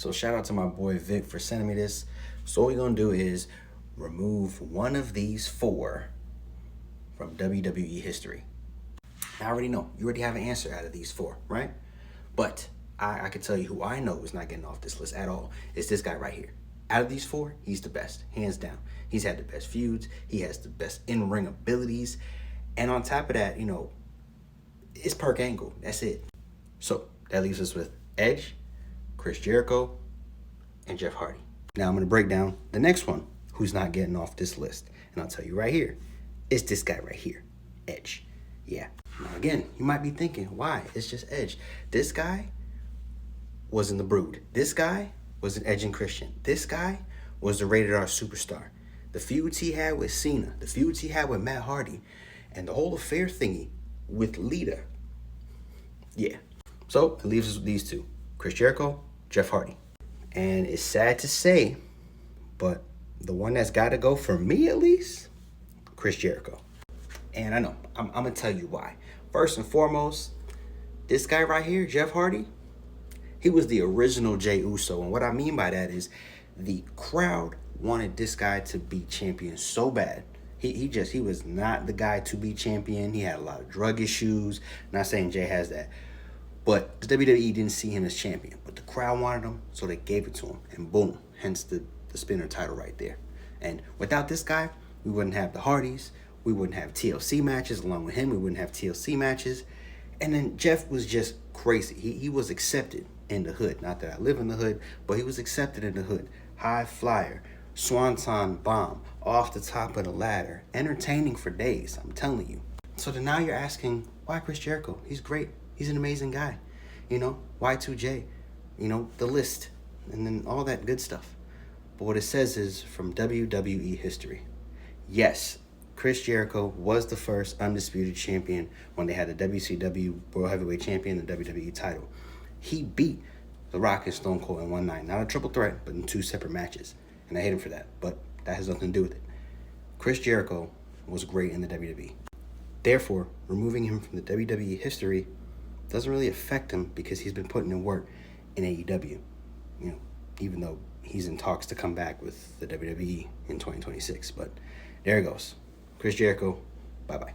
So shout out to my boy Vic for sending me this. So what we're gonna do is remove one of these 4 from WWE history. I already know. You already have an answer out of these 4, right? But I can tell you who I know is not getting off this list at all. It's this guy right here. Out of these 4, he's the best, hands down. He's had the best feuds. He has the best in-ring abilities. And on top of that, it's Perk Angle. That's it. So that leaves us with Edge, Chris Jericho, and Jeff Hardy. Now I'm going to break down the next one who's not getting off this list. And I'll tell you right here, it's this guy right here, Edge. Yeah. Now again, you might be thinking, why? It's just Edge. This guy was in the Brood. This guy was an Edge and Christian. This guy was the rated R superstar. The feuds he had with Cena, the feuds he had with Matt Hardy, and the whole affair thingy with Lita. Yeah. So it leaves us with these 2, Chris Jericho, Jeff Hardy. And it's sad to say, but the one that's got to go, for me at least, Chris Jericho. And I know, I'm going to tell you why. First and foremost, this guy right here, Jeff Hardy, he was the original Jey Uso. And what I mean by that is the crowd wanted this guy to be champion so bad. He was not the guy to be champion. He had a lot of drug issues. Not saying Jey has that. But the WWE didn't see him as champion. But the crowd wanted him, so they gave it to him. And boom, hence the spinner title right there. And without this guy, we wouldn't have the Hardys. We wouldn't have TLC matches. Along with him, we wouldn't have TLC matches. And then Jeff was just crazy. He was accepted in the hood. Not that I live in the hood, but he was accepted in the hood. High flyer, swanton bomb, off the top of the ladder. Entertaining for days, I'm telling you. So then now you're asking, why Chris Jericho? He's great. He's an amazing guy. Y2J, the list, and then all that good stuff. But what it says is from WWE history. Yes, Chris Jericho was the first undisputed champion when they had the WCW World Heavyweight Champion and the WWE title. He beat The Rock and Stone Cold in one night. Not a triple threat, but in 2 separate matches. And I hate him for that, but that has nothing to do with it. Chris Jericho was great in the WWE. Therefore, removing him from the WWE history doesn't really affect him because he's been putting in work in AEW. Even though he's in talks to come back with the WWE in 2026. But there it goes. Chris Jericho, bye-bye.